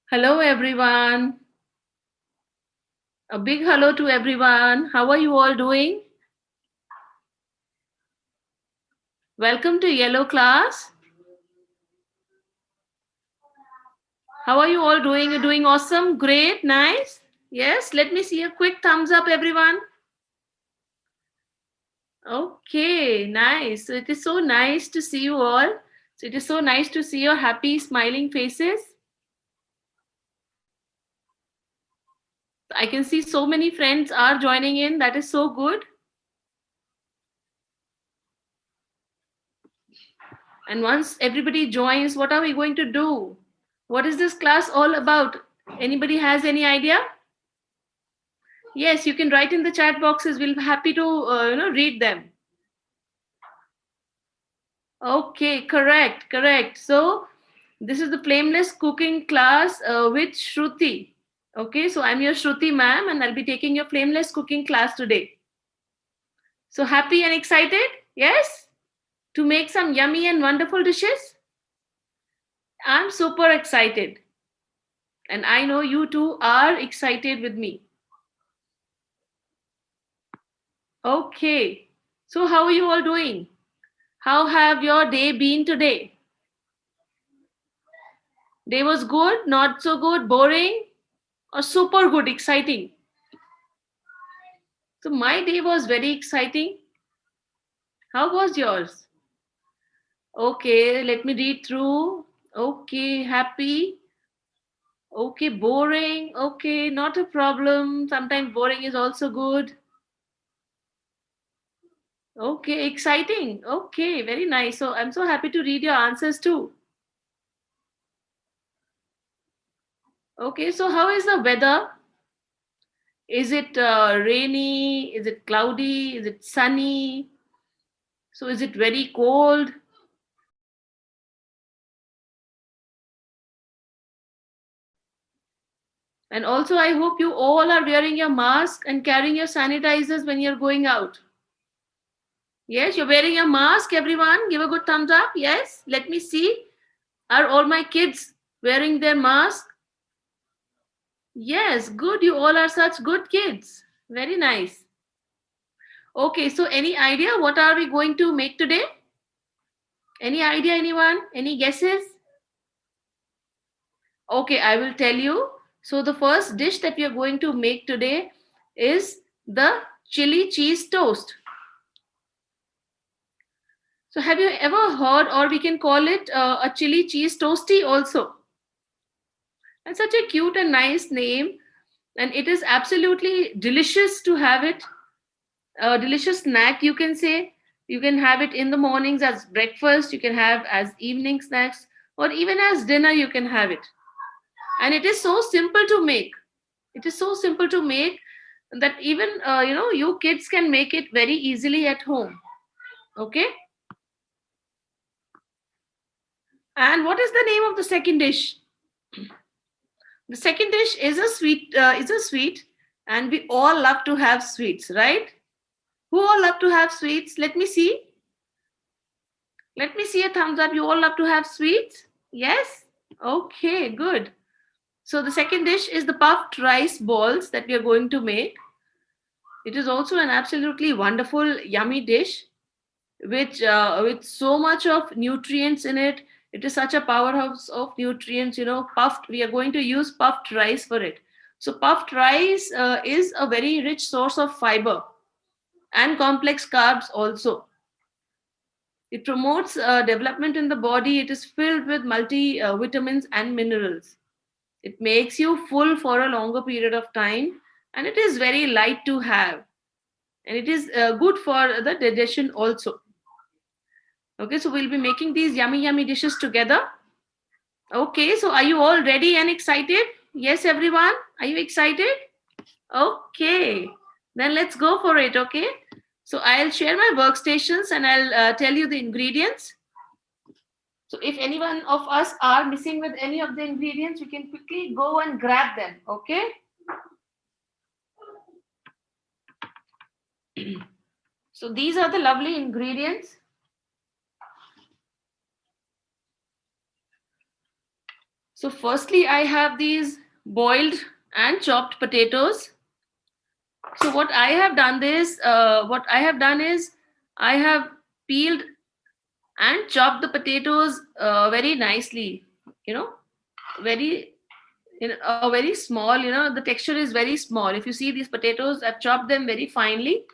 Hello, everyone. A big hello to everyone. How are you all doing? Welcome to Yellow Class. How are you all doing? You're doing awesome, great, nice. Yes, let me see a quick thumbs up, everyone. Okay, nice. So it is so nice to see you all. So it is so nice to see your happy, smiling faces. I can see so many friends are joining in. That is so good. And once everybody joins, what are we going to do? What is this class all about? Anybody has any idea? Yes, you can write in the chat boxes. We'll be happy to read them. Okay, correct, correct. So this is the flameless cooking class with Shruti. Okay, so I'm your Shruti ma'am, and I'll be taking your flameless cooking class today. So happy and excited? Yes, to make some yummy and wonderful dishes. I'm super excited, and I know you too are excited with me. Okay, so how are you all doing? How have your day been today? Day was good, not so good, boring, or super good, exciting? So my day was very exciting. How was yours? Okay, let me read through. Okay, happy. Okay, boring. Okay, not a problem. Sometimes boring is also good. Okay, exciting. Okay, very nice. So I'm so happy to read your answers too. Okay, so how is the weather? Is it rainy? Is it cloudy? Is it sunny? So is it very cold? And also, I hope you all are wearing your mask and carrying your sanitizers when you're going out. Yes, you're wearing your mask, everyone. Give a good thumbs up. Yes, let me see. Are all my kids wearing their mask? Yes, good. You all are such good kids. Very nice. Okay, so any idea what are we going to make today? Any idea, anyone? Any guesses? Okay, I will tell you. So, the first dish that we are going to make today is the chili cheese toast. So, have you ever heard, or we can call it a chili cheese toasty also? That's such a cute and nice name, and it is absolutely delicious to have it. A delicious snack, you can say. You can have it in the mornings as breakfast, you can have as evening snacks, or even as dinner, you can have it. And it is so simple to make. It is so simple to make that even you kids can make it very easily at home. Okay. And what is the name of the second dish? The second dish is a sweet. And we all love to have sweets, right? Who all love to have sweets? Let me see. Let me see a thumbs up. You all love to have sweets? Yes. Okay, good. So the second dish is the puffed rice balls that we are going to make. It is also an absolutely wonderful, yummy dish with so much of nutrients in it. It is such a powerhouse of nutrients. Puffed. We are going to use puffed rice for it. So puffed rice is a very rich source of fiber and complex carbs also. It promotes development in the body. It is filled with multi vitamins and minerals. It makes you full for a longer period of time, and it is very light to have, and it is good for the digestion also. Okay, so we'll be making these yummy, yummy dishes together. Okay, so are you all ready and excited? Yes, everyone? Are you excited? Okay, then let's go for it. Okay, so I'll share my workstations and I'll tell you the ingredients. So if any one of us are missing with any of the ingredients, we can quickly go and grab them. Okay. So these are the lovely ingredients. So firstly, I have these boiled and chopped potatoes. So what I have done is I have peeled and chopped the potatoes very nicely. You know, very very small. The texture is very small. If you see these potatoes, I've chopped them very finely,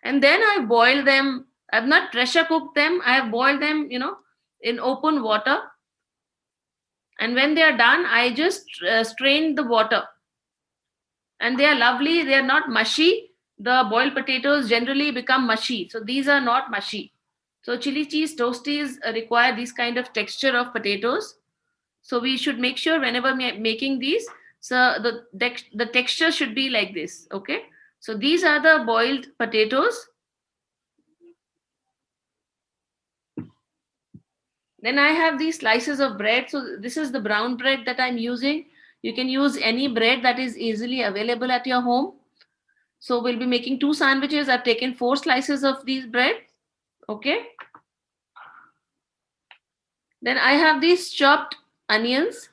and then I boiled them. I've not pressure cooked them. I have boiled them, in open water. And when they are done, I just strained the water, and they are lovely. They are not mushy. The boiled potatoes generally become mushy, so these are not mushy. So chili cheese toasties require this kind of texture of potatoes. So we should make sure whenever we are making these, so the texture should be like this. Okay. So these are the boiled potatoes. Then I have these slices of bread. So this is the brown bread that I'm using. You can use any bread that is easily available at your home. So we'll be making two sandwiches. I've taken 4 slices of these bread. Okay. Then I have these chopped onions.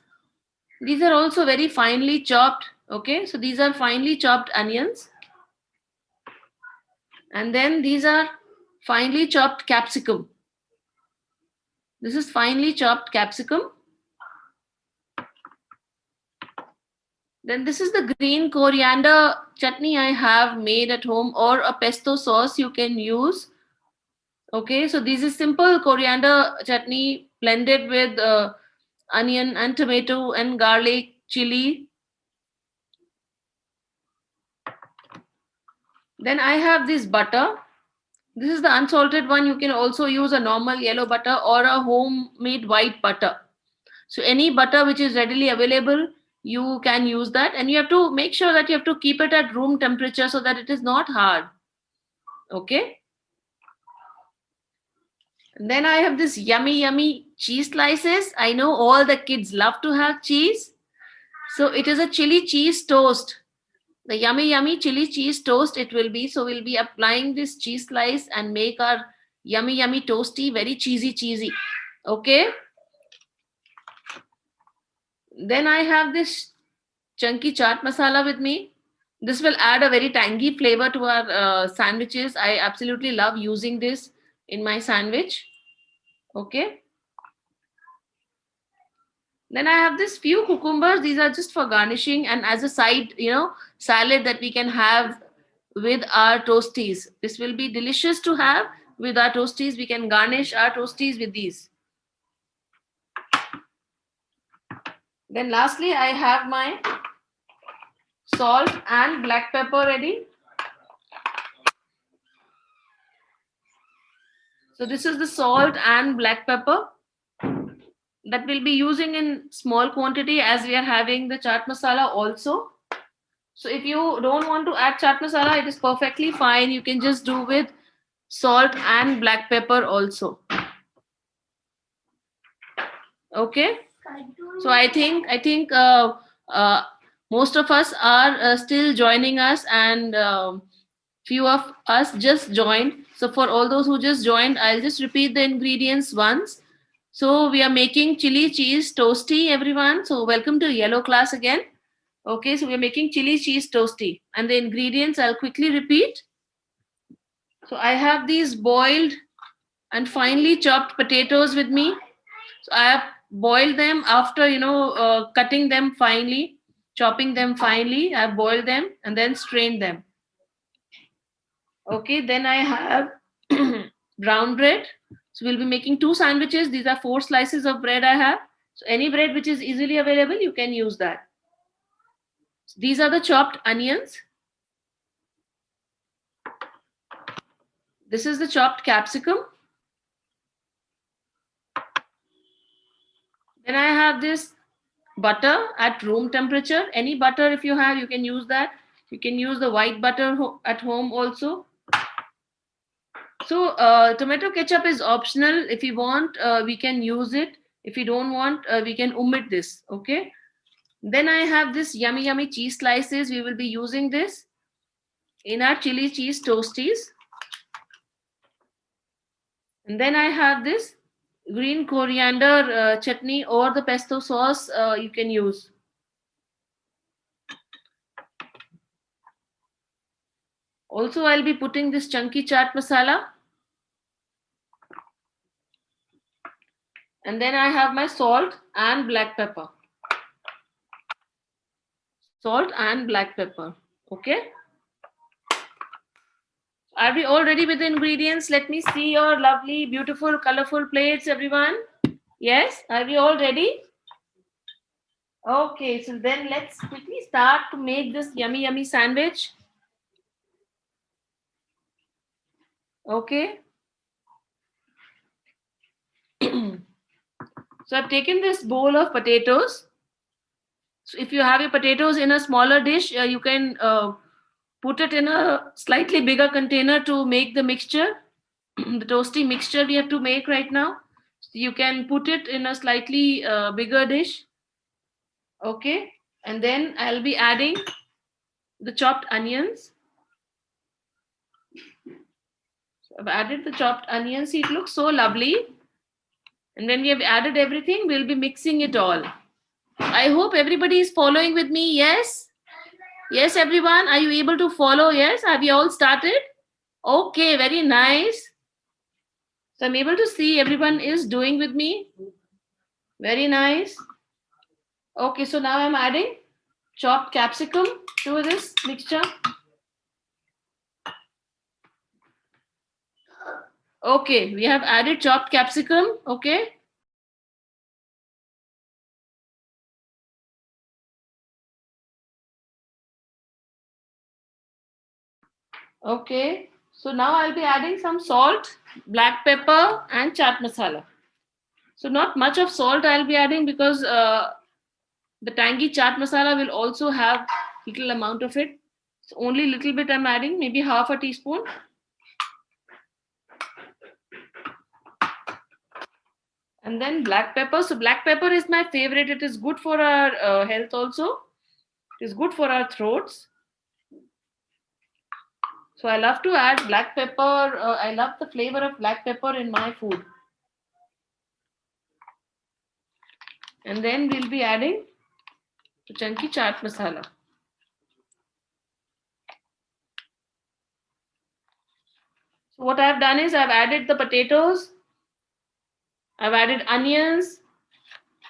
These are also very finely chopped. Okay. So these are finely chopped onions. And then these are finely chopped capsicum. This is finely chopped capsicum. Then this is the green coriander chutney I have made at home, or a pesto sauce you can use. Okay, so this is simple coriander chutney blended with onion and tomato and garlic, chili. Then I have this butter. This is the unsalted one. You can also use a normal yellow butter or a homemade white butter. So any butter which is readily available, you can use that. And you have to make sure that you have to keep it at room temperature so that it is not hard. Okay. And then I have this yummy, yummy cheese slices. I know all the kids love to have cheese. So it is a chili cheese toast. The yummy, yummy chili cheese toast it will be. So we'll be applying this cheese slice and make our yummy, yummy toasty very cheesy, cheesy. Okay. Then I have this chunky chaat masala with me. This will add a very tangy flavor to our sandwiches. I absolutely love using this in my sandwich. Okay. Then I have this few cucumbers. These are just for garnishing and as a side, salad that we can have with our toasties. This will be delicious to have with our toasties. We can garnish our toasties with these. Then lastly, I have my salt and black pepper ready. So this is the salt and black pepper that we'll be using in small quantity as we are having the chaat masala also. So if you don't want to add chaat masala, it is perfectly fine. You can just do with salt and black pepper also. Okay. So I think most of us are still joining us, and few of us just joined. So for all those who just joined, I'll just repeat the ingredients once. So we are making chili cheese toasty, everyone. So welcome to yellow class again. Okay, so we're making chili cheese toasty, and the ingredients I'll quickly repeat. So I have these boiled and finely chopped potatoes with me. So I have boiled them after cutting them finely, chopping them finely. I have boiled them and then strained them. Okay, then I have brown bread. So we'll be making two sandwiches. These are 4 slices of bread I have. So any bread which is easily available, you can use that. So these are the chopped onions. This is the chopped capsicum. Then I have this butter at room temperature. Any butter if you have, you can use that. You can use the white butter at home also. So tomato ketchup is optional. If you want, we can use it. If you don't want, we can omit this. Okay. Then I have this yummy, yummy cheese slices. We will be using this in our chili cheese toasties. And then I have this green coriander chutney or the pesto sauce you can use. Also, I'll be putting this chunky chaat masala. And then I have my salt and black pepper. Salt and black pepper. Okay. Are we all ready with the ingredients? Let me see your lovely, beautiful, colorful plates, everyone. Yes. Are we all ready? Okay. So then let's quickly start to make this yummy, yummy sandwich. Okay. So I've taken this bowl of potatoes. So if you have your potatoes in a smaller dish, you can put it in a slightly bigger container to make the mixture, the toasty mixture we have to make right now. So you can put it in a slightly bigger dish. Okay. And then I'll be adding the chopped onions. So I've added the chopped onions. See, it looks so lovely. And when we have added everything, we'll be mixing it all. I hope everybody is following with me. Yes. Yes, everyone. Are you able to follow? Yes. Have you all started? Okay. Very nice. So I'm able to see everyone is doing with me. Very nice. Okay. So now I'm adding chopped capsicum to this mixture. Okay, we have added chopped capsicum. Okay. Okay. So now I'll be adding some salt, black pepper, and chaat masala. So not much of salt I'll be adding because the tangy chaat masala will also have little amount of it. So only little bit I'm adding, maybe half a teaspoon. And then black pepper. So black pepper is my favorite. It is good for our health also. It is good for our throats. So I love to add black pepper. I love the flavor of black pepper in my food. And then we'll be adding the chunky chaat masala. So what I've done is I've added the potatoes, I've added onions,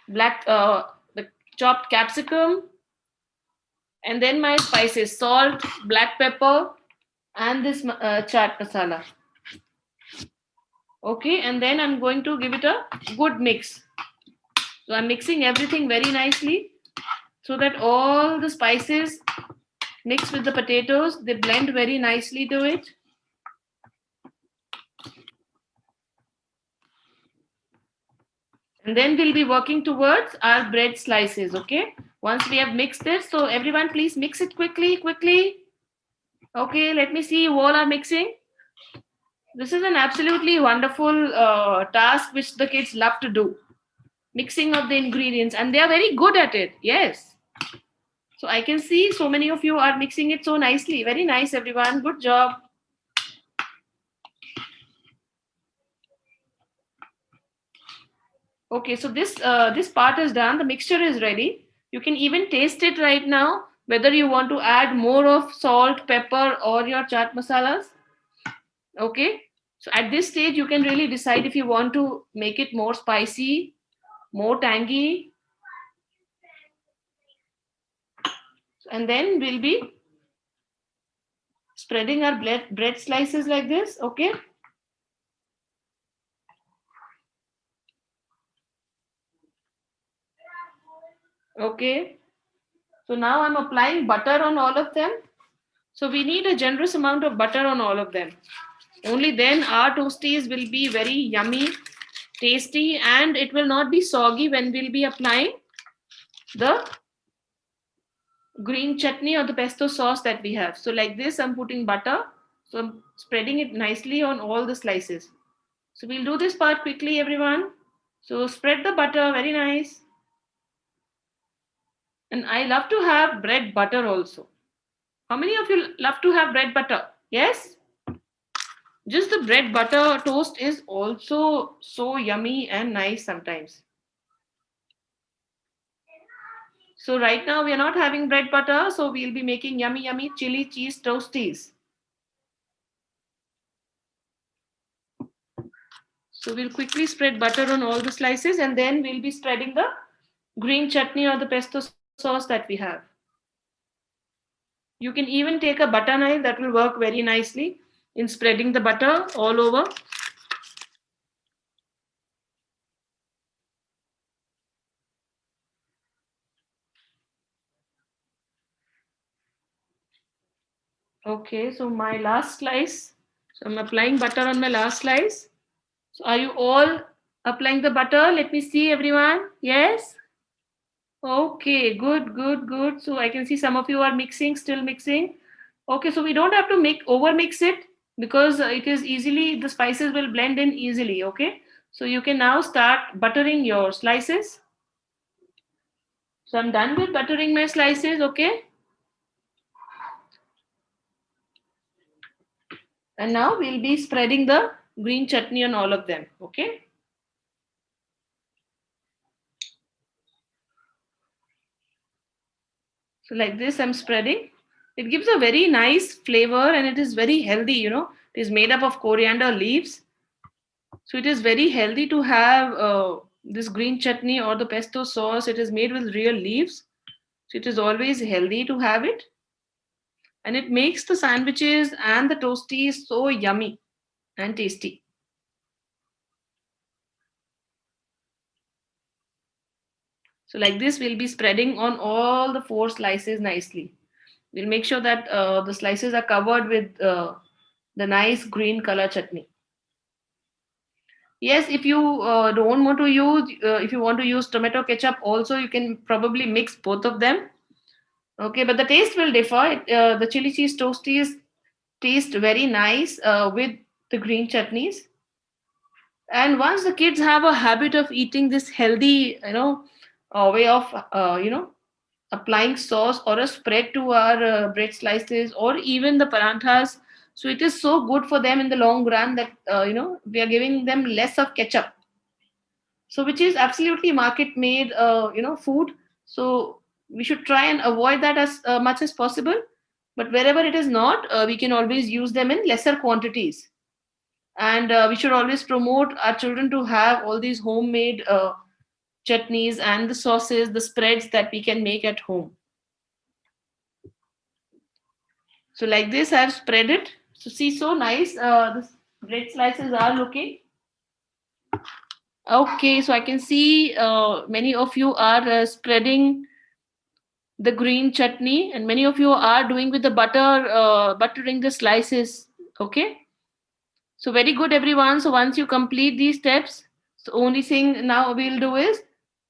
the chopped capsicum, and then my spices: salt, black pepper, and this chaat masala. Okay, and then I'm going to give it a good mix. So I'm mixing everything very nicely so that all the spices mix with the potatoes. They blend very nicely to it. And then we'll be working towards our bread slices. Okay. Once we have mixed it, so everyone please mix it quickly, quickly. Okay, let me see you all are mixing. This is an absolutely wonderful task which the kids love to do. Mixing of the ingredients, and they are very good at it. Yes. So I can see so many of you are mixing it so nicely. Very nice, everyone. Good job. Okay, so this part is done. The mixture is ready. You can even taste it right now, whether you want to add more of salt, pepper, or your chaat masalas. Okay, so at this stage, you can really decide if you want to make it more spicy, more tangy, and then we'll be spreading our bread slices like this. Okay. Okay. So now I'm applying butter on all of them. So we need a generous amount of butter on all of them. Only then our toasties will be very yummy, tasty, and it will not be soggy when we'll be applying the green chutney or the pesto sauce that we have. So like this, I'm putting butter. So I'm spreading it nicely on all the slices. So we'll do this part quickly, everyone. So spread the butter, very nice. And I love to have bread butter also. How many of you love to have bread butter? Yes? Just the bread butter toast is also so yummy and nice sometimes. So right now we are not having bread butter, so we'll be making yummy yummy chili cheese toasties. So we'll quickly spread butter on all the slices, and then we'll be spreading the green chutney or the pesto sauce that we have. You can even take a butter knife, that will work very nicely in spreading the butter all over. Okay, so my last slice. So I'm applying butter on my last slice. So are you all applying the butter? Let me see everyone. Yes? Okay, good, good, good. So I can see some of you are mixing, still mixing. Okay, so we don't have to make over mix it because it is easily, the spices will blend in easily. Okay, so you can now start buttering your slices. So I'm done with buttering my slices. Okay, and now we'll be spreading the green chutney on all of them. Okay. So like this, I'm spreading. It gives a very nice flavor and it is very healthy. It is made up of coriander leaves. So it is very healthy to have this green chutney or the pesto sauce. It is made with real leaves. So it is always healthy to have it. And it makes the sandwiches and the toasties so yummy and tasty. So like this, we'll be spreading on all the 4 slices nicely. We'll make sure that the slices are covered with the nice green color chutney. Yes, if you don't want to use, if you want to use tomato ketchup, also you can probably mix both of them. Okay, but the taste will differ. The chili cheese toasties taste very nice with the green chutneys. And once the kids have a habit of eating this healthy, way of, applying sauce or a spread to our bread slices or even the paranthas, so it is so good for them in the long run that we are giving them less of ketchup, so which is absolutely market made food. So we should try and avoid that as much as possible, but wherever it is not, we can always use them in lesser quantities. And we should always promote our children to have all these homemade chutneys and the sauces, the spreads that we can make at home. So like this I've spread it. So see, so nice the bread slices are looking. Okay, so I can see many of you are spreading the green chutney, and many of you are doing with the butter, buttering the slices. Okay, so very good everyone. So once you complete these steps, the only thing now we'll do is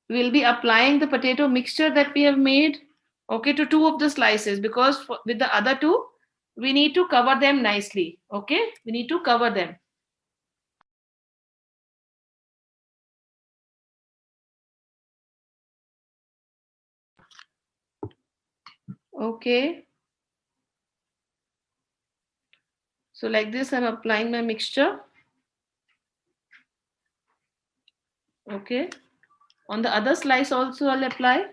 we'll be applying the potato mixture that we have made, okay, to 2 of the slices, because with the other 2 we need to cover them nicely. Okay, we need to cover them. Okay, so like this I'm applying my mixture. Okay, on the other slice also I'll apply.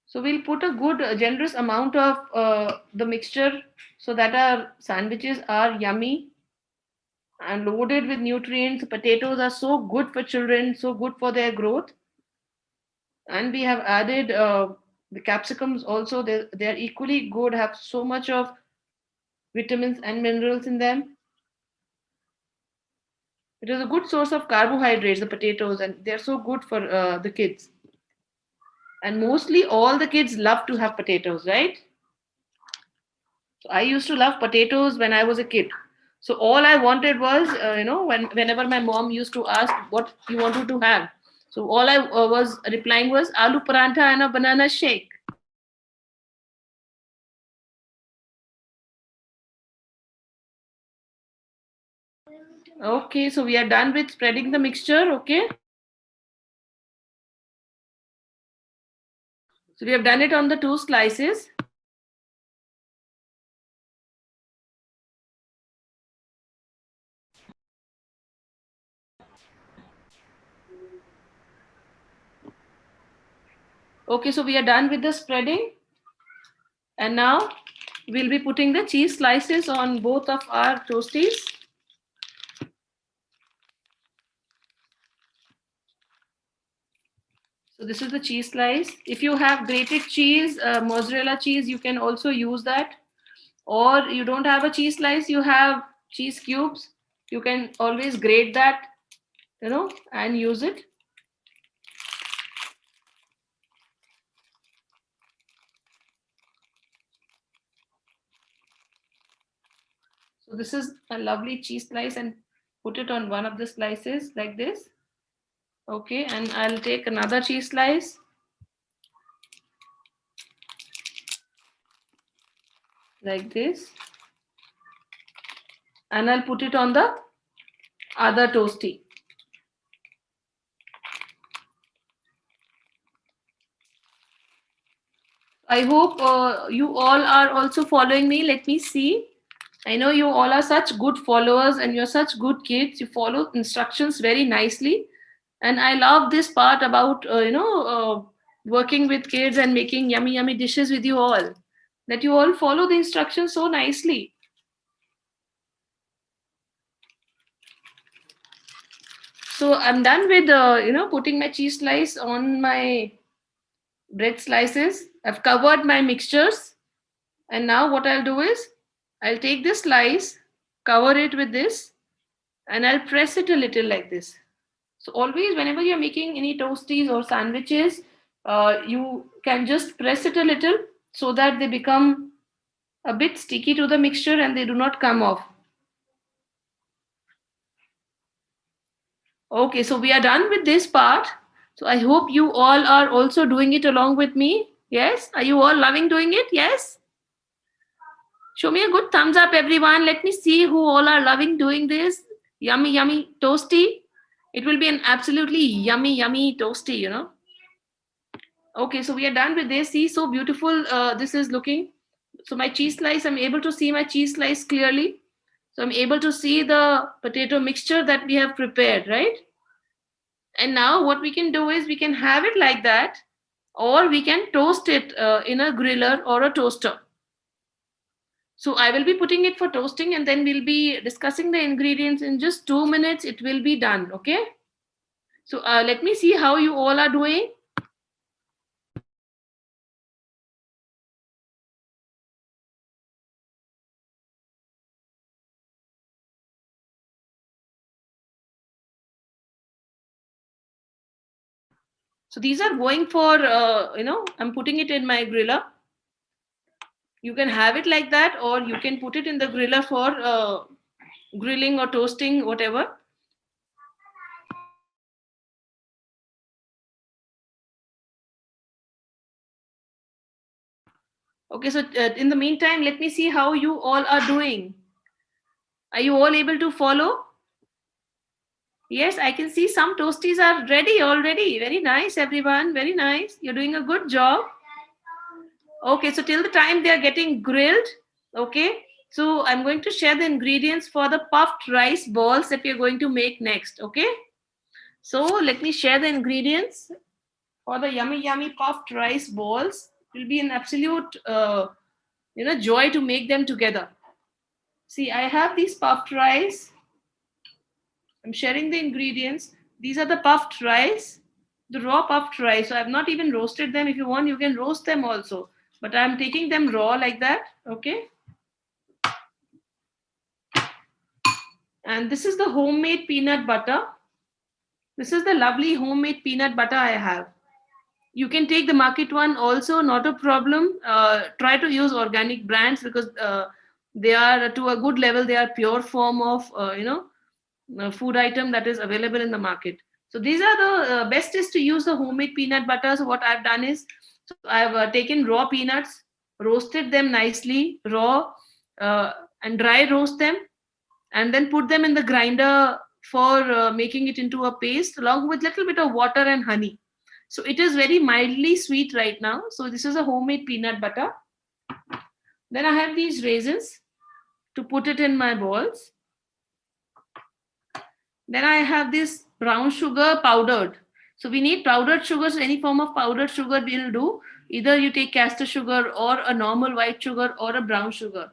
So we'll put a good, generous amount of the mixture so that our sandwiches are yummy and loaded with nutrients. Potatoes are so good for children, so good for their growth. And we have added the capsicums also. They are equally good, have so much of vitamins and minerals in them. It is a good source of carbohydrates, the potatoes, and they're so good for the kids. And mostly all the kids love to have potatoes, right? So I used to love potatoes when I was a kid. So all I wanted was, whenever my mom used to ask what you wanted to have, so all I was replying was aloo parantha and a banana shake. Okay, so we are done with spreading the mixture. Okay. So we have done it on the 2 slices. Okay, so we are done with the spreading. And now we'll be putting the cheese slices on both of our toasties. So this is the cheese slice. If you have grated cheese, mozzarella cheese, you can also use that. Or you don't have a cheese slice, you have cheese cubes. You can always grate that, and use it. So this is a lovely cheese slice, and put it on one of the slices like this. Okay, and I'll take another cheese slice like this, and I'll put it on the other toasty. I hope you all are also following me. Let me see. I know you all are such good followers and you're such good kids. You follow instructions very nicely. And I love this part about, working with kids and making yummy, yummy dishes with you all. That you all follow the instructions so nicely. So I'm done with, putting my cheese slice on my bread slices. I've covered my mixtures. And now what I'll do is I'll take this slice, cover it with this, and I'll press it a little like this. So always, whenever you're making any toasties or sandwiches, you can just press it a little so that they become a bit sticky to the mixture and they do not come off. Okay, so we are done with this part. So I hope you all are also doing it along with me. Yes? Are you all loving doing it? Yes? Show me a good thumbs up, everyone. Let me see who all are loving doing this. Yummy, yummy toasty. It will be an absolutely yummy, yummy toasty. Okay, so we are done with this. See, so beautiful this is looking. So my cheese slice, I'm able to see my cheese slice clearly. So I'm able to see the potato mixture that we have prepared, right? And now what we can do is we can have it like that, or we can toast it in a griller or a toaster. So I will be putting it for toasting and then we'll be discussing the ingredients in just 2 minutes. It will be done. Okay. So let me see how you all are doing. So these are going for, I'm putting it in my griller. You can have it like that, or you can put it in the griller for grilling or toasting, whatever. Okay, so in the meantime, let me see how you all are doing. Are you all able to follow? Yes, I can see some toasties are ready already. Very nice, everyone. Very nice. You're doing a good job. Okay, so till the time they are getting grilled, okay. So I'm going to share the ingredients for the puffed rice balls that we are going to make next. Okay. So let me share the ingredients for the yummy, yummy puffed rice balls. It will be an absolute, joy to make them together. See, I have these puffed rice. I'm sharing the ingredients. These are the puffed rice, the raw puffed rice. So I've not even roasted them. If you want, you can roast them also. But I'm taking them raw like that. Okay. And this is the homemade peanut butter. This is the lovely homemade peanut butter I have. You can take the market one also, not a problem. Try to use organic brands because they are to a good level. They are pure form of, food item that is available in the market. So these are the best is to use the homemade peanut butter. So what I've done is, so I've taken raw peanuts, roasted them nicely, raw, and dry roast them. and then put them in the grinder for making it into a paste along with little bit of water and honey. So it is very mildly sweet right now. So this is a homemade peanut butter. Then I have these raisins to put it in my balls. Then I have this brown sugar powdered. So we need powdered sugars. Any form of powdered sugar will do. Either you take castor sugar or a normal white sugar or a brown sugar.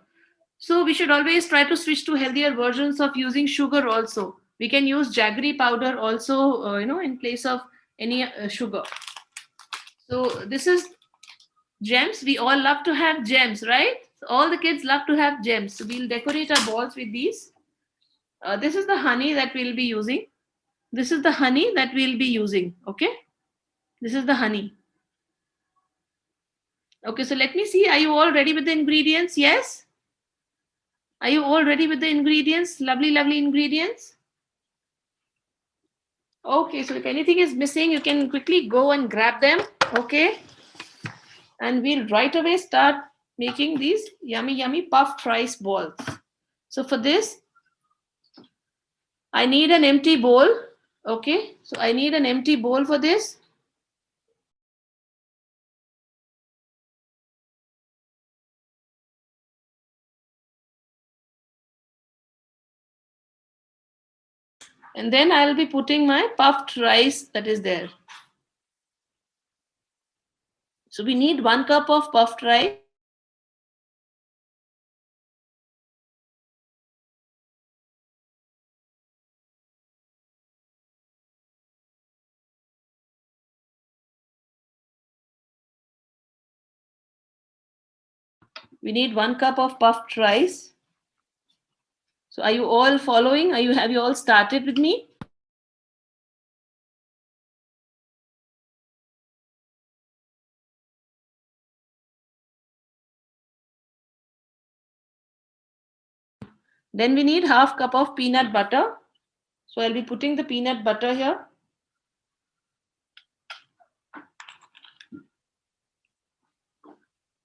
So we should always try to switch to healthier versions of using sugar also. We can use jaggery powder also, in place of any sugar. So this is gems. We all love to have gems, right? So all the kids love to have gems. So we'll decorate our balls with these. This is the honey that we'll be using. This is the honey that we'll be using. Okay. This is the honey. Okay. So let me see. Are you all ready with the ingredients? Yes. Are you all ready with the ingredients? Lovely, lovely ingredients. Okay. So if anything is missing, you can quickly go and grab them. Okay. And we'll right away start making these yummy, yummy puffed rice balls. So for this, I need an empty bowl. Okay. So I need an empty bowl for this. And then I'll be putting my puffed rice that is there. So we need 1 cup of puffed rice. We need 1 cup of puffed rice. So are you all following? Have you all started with me? Then we need half cup of peanut butter. So I'll be putting the peanut butter here.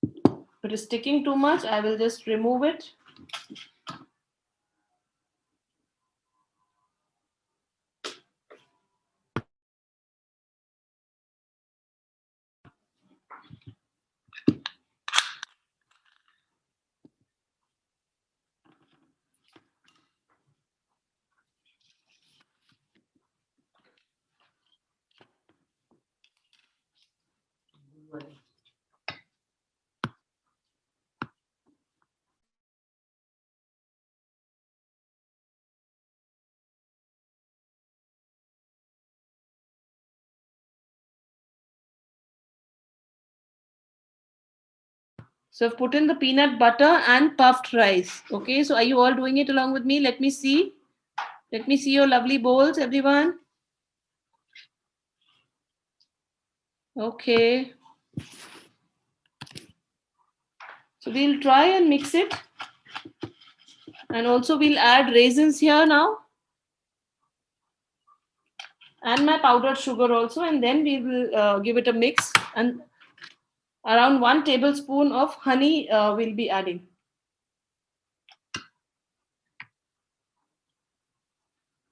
If it is sticking too much, I will just remove it. So I've put in the peanut butter and puffed rice. Okay, so are you all doing it along with me? Let me see. Let me see your lovely bowls, everyone. Okay. So we'll try and mix it. And also we'll add raisins here now. And my powdered sugar also. And then we will give it a mix. And around 1 tablespoon of honey we'll be adding.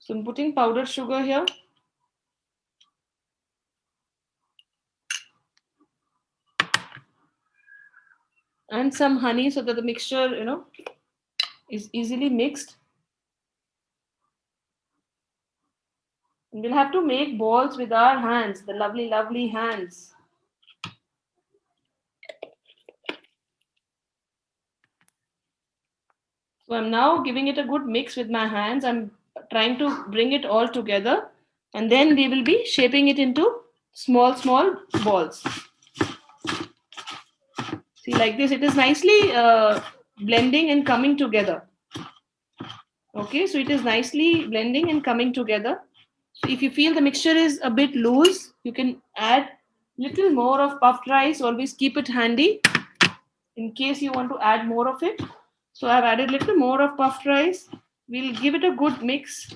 So I'm putting powdered sugar here. And some honey so that the mixture, is easily mixed. And we'll have to make balls with our hands, the lovely, lovely hands. So I'm now giving it a good mix with my hands. I'm trying to bring it all together. And then we will be shaping it into small, small balls. See, like this, it is nicely blending and coming together. Okay, so it is nicely blending and coming together. So if you feel the mixture is a bit loose, you can add little more of puffed rice. Always keep it handy in case you want to add more of it. So I've added little more of puffed rice. We'll give it a good mix.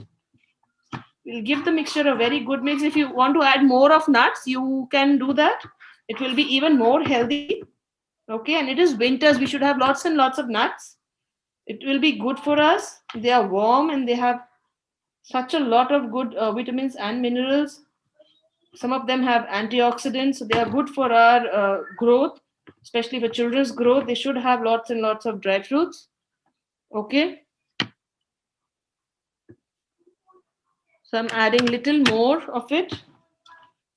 We'll give the mixture a very good mix. If you want to add more of nuts, you can do that. It will be even more healthy. Okay, and it is winters. We should have lots and lots of nuts. It will be good for us. They are warm and they have such a lot of good vitamins and minerals. Some of them have antioxidants, so they are good for our growth, especially for children's growth. They should have lots and lots of dry fruits. Okay. So I'm adding little more of it.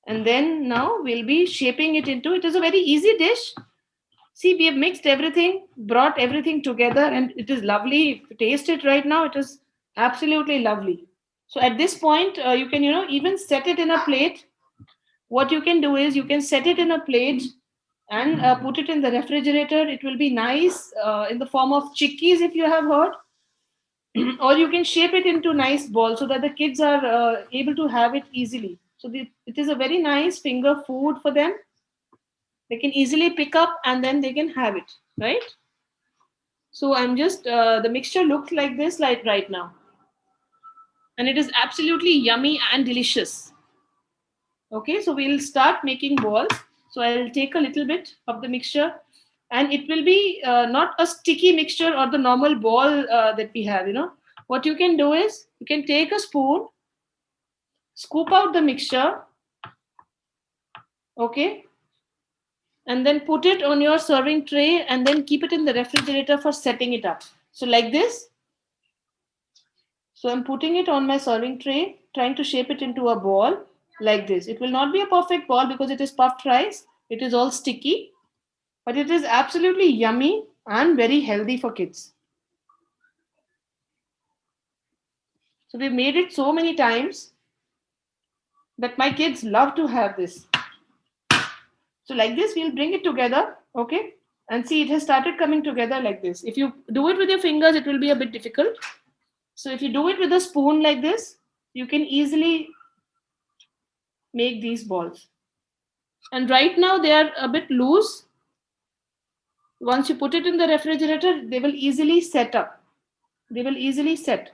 And then now we'll be shaping it into, it is a very easy dish. See, we have mixed everything, brought everything together, and it is lovely. If you taste it right now, it is absolutely lovely. So at this point, you can, even set it in a plate. What you can do is you can set it in a plate and put it in the refrigerator. It will be nice in the form of chickpeas, if you have heard. Or you can shape it into nice balls so that the kids are able to have it easily. So it is a very nice finger food for them. They can easily pick up and then they can have it, right? So I'm just the mixture looks like this, like right now, and it is absolutely yummy and delicious. Okay, so we'll start making balls. So I'll take a little bit of the mixture, and it will be not a sticky mixture or the normal ball that we have. What you can do is you can take a spoon, scoop out the mixture, okay, and then put it on your serving tray and then keep it in the refrigerator for setting it up. So like this. So I'm putting it on my serving tray, trying to shape it into a ball like this. It will not be a perfect ball because it is puffed rice. It is all sticky, but it is absolutely yummy and very healthy for kids. So we've made it so many times that my kids love to have this. So like this, we'll bring it together, okay? And see, it has started coming together like this. If you do it with your fingers, it will be a bit difficult. So if you do it with a spoon like this, you can easily make these balls. And right now they are a bit loose. Once you put it in the refrigerator, they will easily set up. They will easily set.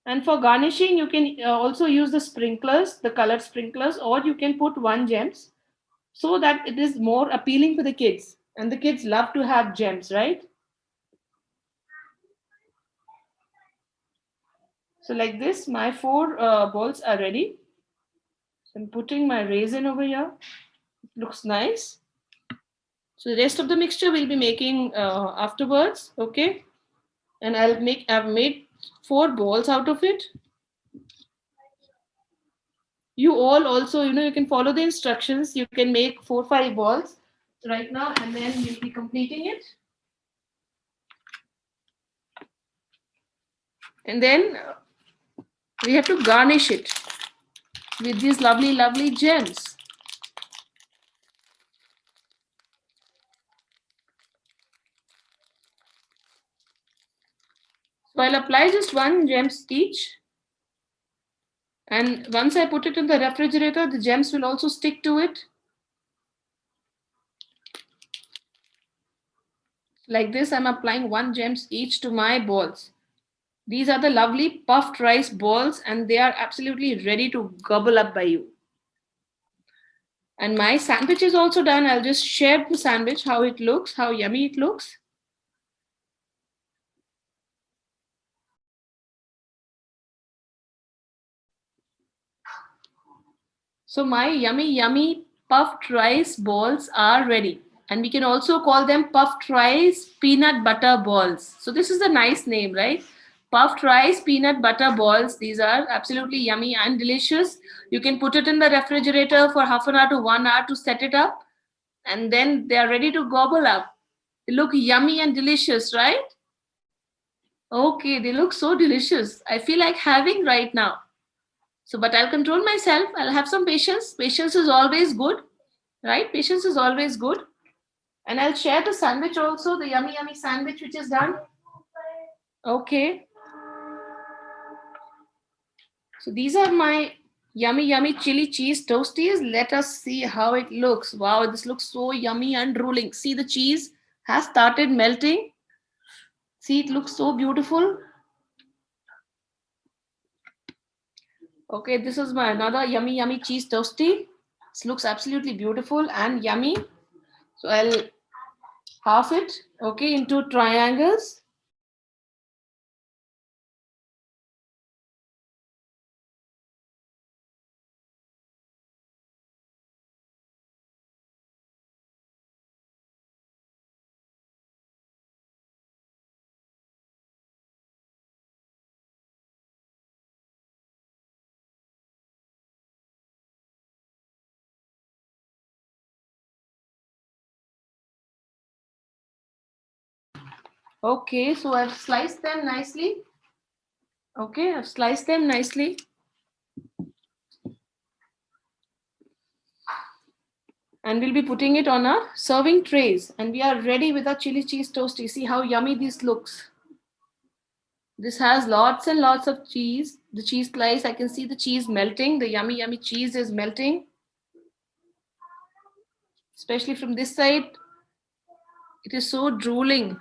And for garnishing, you can also use the sprinklers, the colored sprinklers, or you can put one gems so that it is more appealing for the kids. And the kids love to have gems, right? So like this, my 4 balls are ready. I'm putting my raisin over here. It looks nice. So the rest of the mixture we'll be making afterwards, okay? And I've made 4 balls out of it. You all also, you can follow the instructions. You can make 4-5 balls right now, and then you'll be completing it. And then we have to garnish it with these lovely gems. So I'll apply just 1 gems each. And once I put it in the refrigerator, the gems will also stick to it. Like this, I'm applying 1 gems each to my balls. These are the lovely puffed rice balls, and they are absolutely ready to gobble up by you. And my sandwich is also done. I'll just share the sandwich, how it looks, how yummy it looks. So my yummy puffed rice balls are ready. And we can also call them puffed rice peanut butter balls. So this is a nice name, right? Puffed rice peanut butter balls. These are absolutely yummy and delicious. You can put it in the refrigerator for half an hour to 1 hour to set it up. And then they are ready to gobble up. They look yummy and delicious, right? Okay, they look so delicious. I feel like having right now. So, but I'll control myself. I'll have some patience. Patience is always good, right? Patience is always good. And I'll share the sandwich also, the yummy sandwich which is done. Okay. So these are my yummy chili cheese toasties. Let us see how it looks. Wow, this looks so yummy and drooling. See, the cheese has started melting. See, it looks so beautiful. Okay, this is my another yummy cheese toasty. This looks absolutely beautiful and yummy. So I'll half it, okay, into triangles. Okay, so I've sliced them nicely. Okay, I've sliced them nicely. And we'll be putting it on our serving trays. And we are ready with our chili cheese toasty. See how yummy this looks. This has lots and lots of cheese. The cheese slice, I can see the cheese melting. The yummy, yummy cheese is melting. Especially from this side, it is so drooling.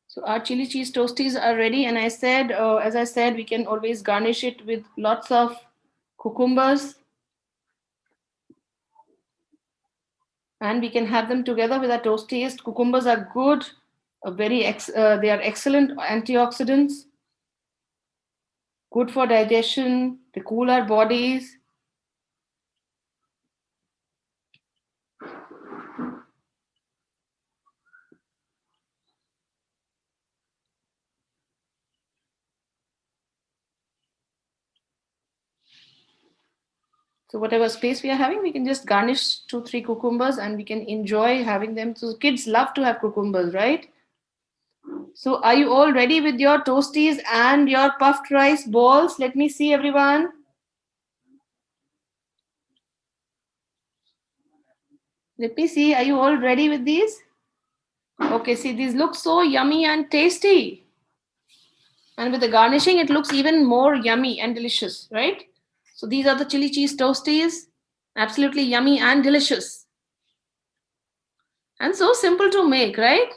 So our chili cheese toasties are ready. And I said, as I said, we can always garnish it with lots of cucumbers. And we can have them together with our toasties. Cucumbers are good, they are excellent antioxidants, good for digestion, they cool our bodies. So whatever space we are having, we can just garnish 2-3 cucumbers and we can enjoy having them. So kids love to have cucumbers, right? So are you all ready with your toasties and your puffed rice balls? Let me see everyone. Let me see. Are you all ready with these? Okay, see, these look so yummy and tasty. And with the garnishing, it looks even more yummy and delicious, right? So these are the chili cheese toasties. Absolutely yummy and delicious. And so simple to make, right?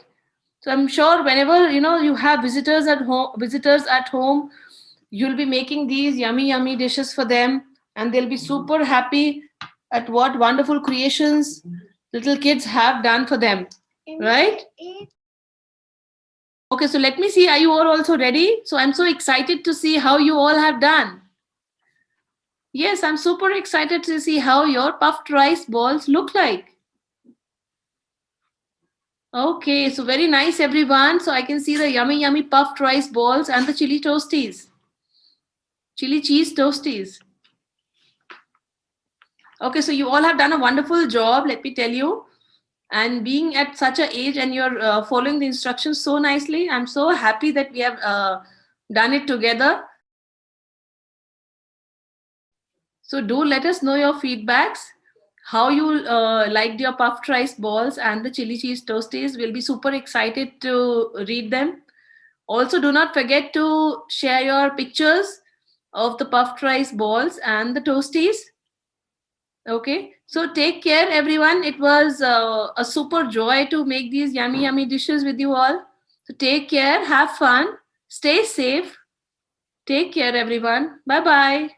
So I'm sure whenever you have visitors at home, you'll be making these yummy, yummy dishes for them, and they'll be super happy at what wonderful creations little kids have done for them, right? Okay, so let me see. Are you all also ready? So I'm so excited to see how you all have done. Yes, I'm super excited to see how your puffed rice balls look like. Okay, so very nice, everyone. So I can see the yummy, yummy puffed rice balls and the chili toasties, chili cheese toasties. Okay, so you all have done a wonderful job, let me tell you. And being at such a age and you're following the instructions so nicely, I'm so happy that we have done it together. So do let us know your feedbacks, how you liked your puffed rice balls and the chili cheese toasties. We'll be super excited to read them. Also, do not forget to share your pictures of the puffed rice balls and the toasties. Okay, so take care, everyone. It was a super joy to make these yummy, yummy dishes with you all. So take care, have fun, stay safe. Take care, everyone. Bye bye.